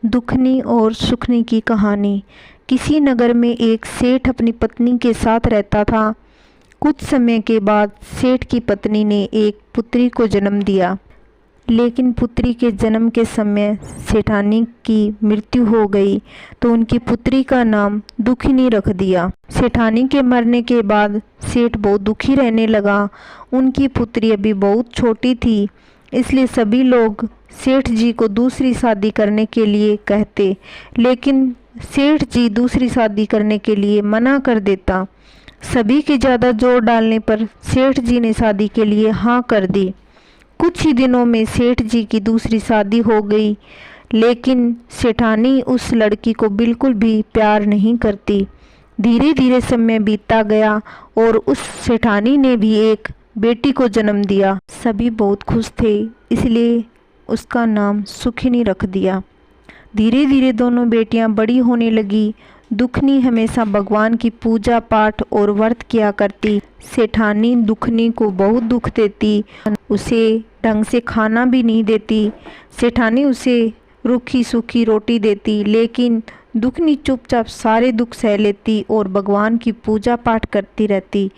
दुखनी और सुखनी की कहानी। किसी नगर में एक सेठ अपनी पत्नी के साथ रहता था। कुछ समय के बाद सेठ की पत्नी ने एक पुत्री को जन्म दिया, लेकिन पुत्री के जन्म के समय सेठानी की मृत्यु हो गई, तो उनकी पुत्री का नाम दुखनी रख दिया। सेठानी के मरने के बाद सेठ बहुत दुखी रहने लगा। उनकी पुत्री अभी बहुत छोटी थी, इसलिए सभी लोग सेठ जी को दूसरी शादी करने के लिए कहते, लेकिन सेठ जी दूसरी शादी करने के लिए मना कर देता। सभी के ज़्यादा जोर डालने पर सेठ जी ने शादी के लिए हाँ कर दी। कुछ ही दिनों में सेठ जी की दूसरी शादी हो गई, लेकिन सेठानी उस लड़की को बिल्कुल भी प्यार नहीं करती। धीरे धीरे समय बीतता गया और उस सेठानी ने भी एक बेटी को जन्म दिया। सभी बहुत खुश थे, इसलिए उसका नाम सुखनी रख दिया। धीरे धीरे दोनों बेटियां बड़ी होने लगी। दुखनी हमेशा भगवान की पूजा पाठ और व्रत किया करती। सेठानी दुखनी को बहुत दुख देती, उसे ढंग से खाना भी नहीं देती। सेठानी उसे रूखी सूखी रोटी देती, लेकिन दुखनी चुपचाप सारे दुख सह लेती और भगवान की पूजा पाठ करती रहती।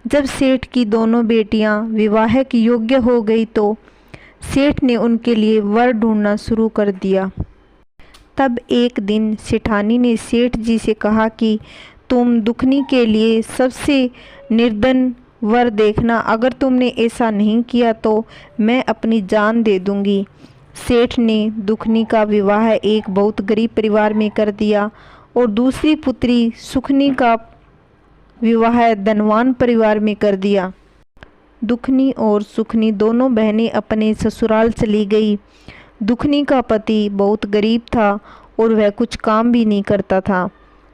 जब सेठ की दोनों बेटियां विवाह के योग्य हो गई तो सेठ ने उनके लिए वर ढूंढना शुरू कर दिया। तब एक दिन सेठानी ने सेठ जी से कहा कि तुम दुखनी के लिए सबसे निर्धन वर देखना, अगर तुमने ऐसा नहीं किया तो मैं अपनी जान दे दूंगी। सेठ ने दुखनी का विवाह एक बहुत गरीब परिवार में कर दिया और दूसरी पुत्री सुखनी का विवाह धनवान परिवार में कर दिया। दुखनी और सुखनी दोनों बहनें अपने ससुराल चली गई। दुखनी का पति बहुत गरीब था और वह कुछ काम भी नहीं करता था।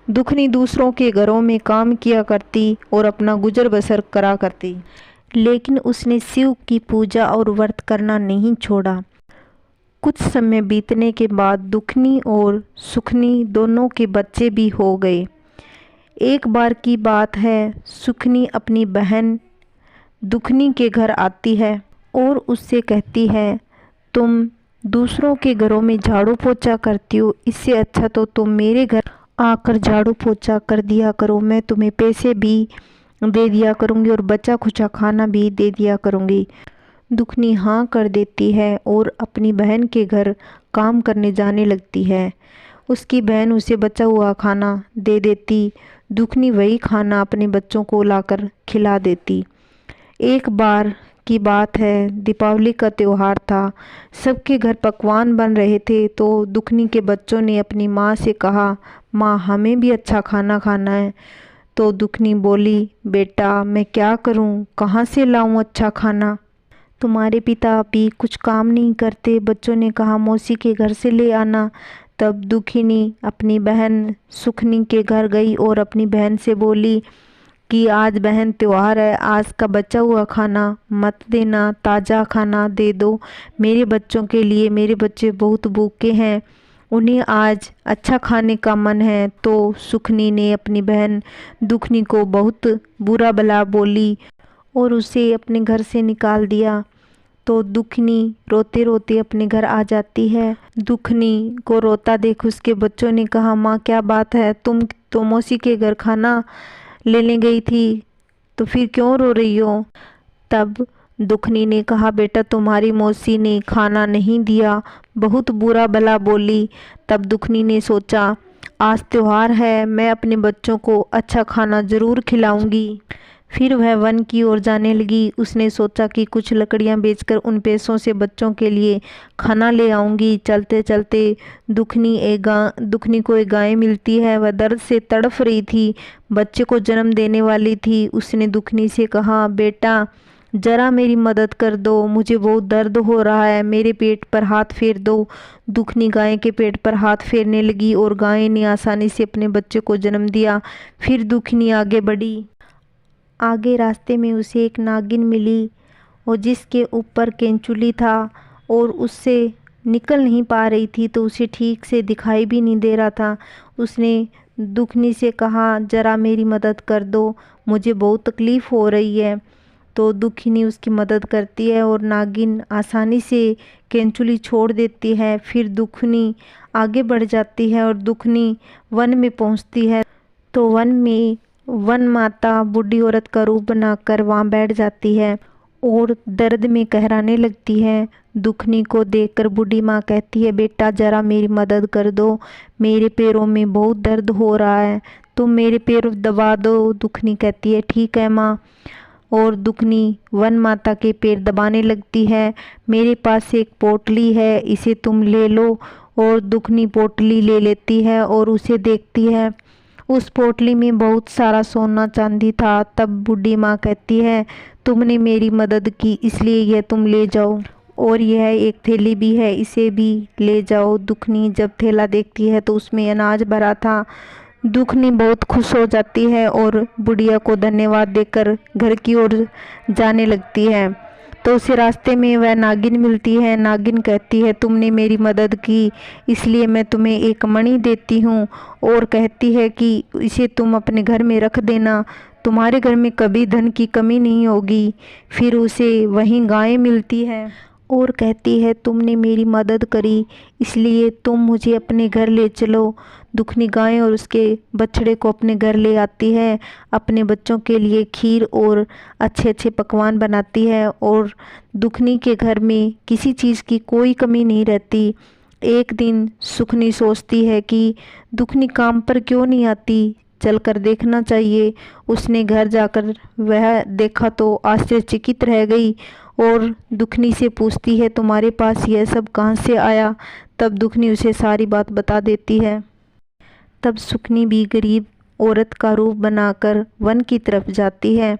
दुखनी दूसरों के घरों में काम किया करती और अपना गुजर बसर करा करती, लेकिन उसने शिव की पूजा और व्रत करना नहीं छोड़ा। कुछ समय बीतने के बाद दुखनी और सुखनी दोनों के बच्चे भी हो गए। एक बार की बात है, सुखनी अपनी बहन दुखनी के घर आती है और उससे कहती है, तुम दूसरों के घरों में झाड़ू पोछा करती हो, इससे अच्छा तो तुम मेरे घर आकर झाड़ू पोछा कर दिया करो, मैं तुम्हें पैसे भी दे दिया करूँगी और बचा खुचा खाना भी दे दिया करूँगी। दुखनी हाँ कर देती है और अपनी बहन के घर काम करने जाने लगती है। उसकी बहन उसे बचा हुआ खाना दे देती। दुखनी वही खाना अपने बच्चों को लाकर खिला देती। एक बार की बात है, दीपावली का त्यौहार था। सबके घर पकवान बन रहे थे, तो दुखनी के बच्चों ने अपनी माँ से कहा, माँ हमें भी अच्छा खाना खाना है। तो दुखनी बोली, बेटा मैं क्या करूँ, कहाँ से लाऊं अच्छा खाना, तुम्हारे पिता अभी कुछ काम नहीं करते। बच्चों ने कहा मौसी के घर से ले आना। तब दुखनी अपनी बहन सुखनी के घर गई और अपनी बहन से बोली कि आज बहन त्योहार है, आज का बचा हुआ खाना मत देना, ताज़ा खाना दे दो मेरे बच्चों के लिए, मेरे बच्चे बहुत भूखे हैं, उन्हें आज अच्छा खाने का मन है। तो सुखनी ने अपनी बहन दुखनी को बहुत बुरा भला बोली और उसे अपने घर से निकाल दिया। तो दुखनी रोते रोते अपने घर आ जाती है। दुखनी को रोता देख उसके बच्चों ने कहा, माँ क्या बात है, तुम तो मौसी के घर खाना लेने गई थी, तो फिर क्यों रो रही हो। तब दुखनी ने कहा, बेटा तुम्हारी मौसी ने खाना नहीं दिया, बहुत बुरा भला बोली। तब दुखनी ने सोचा आज त्योहार है, मैं अपने बच्चों को अच्छा खाना ज़रूर खिलाऊंगी। फिर वह वन की ओर जाने लगी। उसने सोचा कि कुछ लकड़ियां बेचकर उन पैसों से बच्चों के लिए खाना ले आऊंगी। चलते चलते दुखनी को एक गाय मिलती है। वह दर्द से तड़फ रही थी, बच्चे को जन्म देने वाली थी। उसने दुखनी से कहा, बेटा जरा मेरी मदद कर दो, मुझे बहुत दर्द हो रहा है, मेरे पेट पर हाथ फेर दो। दुखनी गाय के पेट पर हाथ फेरने लगी और गाय ने आसानी से अपने बच्चे को जन्म दिया। फिर दुखनी आगे बढ़ी। आगे रास्ते में उसे एक नागिन मिली और जिसके ऊपर केंचुली था और उससे निकल नहीं पा रही थी, तो उसे ठीक से दिखाई भी नहीं दे रहा था। उसने दुखनी से कहा, जरा मेरी मदद कर दो, मुझे बहुत तकलीफ़ हो रही है। तो दुखिनी उसकी मदद करती है और नागिन आसानी से केंचुली छोड़ देती है। फिर दुखनी आगे बढ़ जाती है और दुखनी वन में पहुंचती है। तो वन में वन माता बूढ़ी औरत का रूप बनाकर वहां बैठ जाती है और दर्द में कहराने लगती है। दुखनी को देखकर बूढ़ी माँ कहती है, बेटा जरा मेरी मदद कर दो, मेरे पैरों में बहुत दर्द हो रहा है, तुम मेरे पैर दबा दो। दुखनी कहती है, ठीक है माँ। और दुखनी वन माता के पैर दबाने लगती है। मेरे पास एक पोटली है, इसे तुम ले लो। और दुखनी पोटली ले लेती है और उसे देखती है। उस पोटली में बहुत सारा सोना चांदी था। तब बूढ़ी माँ कहती है, तुमने मेरी मदद की इसलिए यह तुम ले जाओ, और यह एक थैली भी है, इसे भी ले जाओ। दुखनी जब थैला देखती है तो उसमें अनाज भरा था। दुखनी बहुत खुश हो जाती है और बुढ़िया को धन्यवाद देकर घर की ओर जाने लगती है। तो उसे रास्ते में वह नागिन मिलती है। नागिन कहती है, तुमने मेरी मदद की इसलिए मैं तुम्हें एक मणि देती हूँ, और कहती है कि इसे तुम अपने घर में रख देना, तुम्हारे घर में कभी धन की कमी नहीं होगी। फिर उसे वहीं गाय मिलती है और कहती है, तुमने मेरी मदद करी इसलिए तुम मुझे अपने घर ले चलो। दुखनी गाय और उसके बछड़े को अपने घर ले आती है, अपने बच्चों के लिए खीर और अच्छे अच्छे पकवान बनाती है, और दुखनी के घर में किसी चीज़ की कोई कमी नहीं रहती। एक दिन सुखनी सोचती है कि दुखनी काम पर क्यों नहीं आती, चलकर देखना चाहिए। उसने घर जाकर वह देखा तो आश्चर्यचकित रह गई और दुखनी से पूछती है, तुम्हारे पास यह सब कहाँ से आया। तब दुखनी उसे सारी बात बता देती है। तब सुखनी भी गरीब औरत का रूप बनाकर वन की तरफ जाती है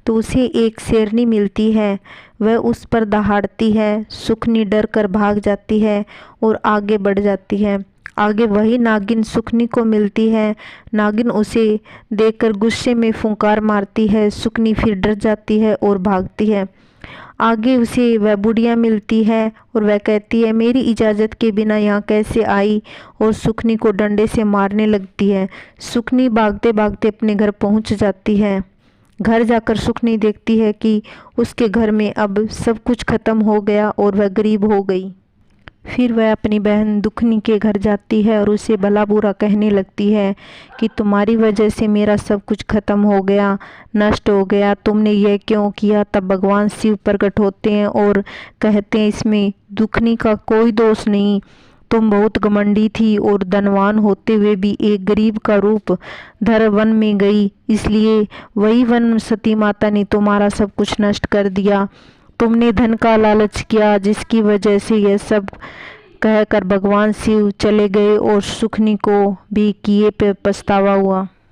तो उसे एक शेरनी मिलती है। वह उस पर दहाड़ती है। सुखनी डर कर भाग जाती है और आगे बढ़ जाती है। आगे वही नागिन सुखनी को मिलती है। नागिन उसे देखकर गुस्से में फुंकार मारती है। सुखनी फिर डर जाती है और भागती है। आगे उसे वह बुढ़िया मिलती है और वह कहती है, मेरी इजाज़त के बिना यहाँ कैसे आई, और सुखनी को डंडे से मारने लगती है। सुखनी भागते भागते अपने घर पहुँच जाती है। घर जाकर सुखनी देखती है कि उसके घर में अब सब कुछ खत्म हो गया और वह गरीब हो गई। फिर वह अपनी बहन दुखनी के घर जाती है और उसे भला बुरा कहने लगती है कि तुम्हारी वजह से मेरा सब कुछ खत्म हो गया, नष्ट हो गया, तुमने यह क्यों किया। तब भगवान शिव प्रकट होते हैं और कहते हैं, इसमें दुखनी का कोई दोष नहीं, तुम बहुत घमंडी थी और धनवान होते हुए भी एक गरीब का रूप धर वन में गई, इसलिए वही वन सती माता ने तुम्हारा सब कुछ नष्ट कर दिया। तुमने धन का लालच किया जिसकी वजह से यह सब कहकर भगवान शिव चले गए और सुखनी को भी किए पे पछतावा हुआ।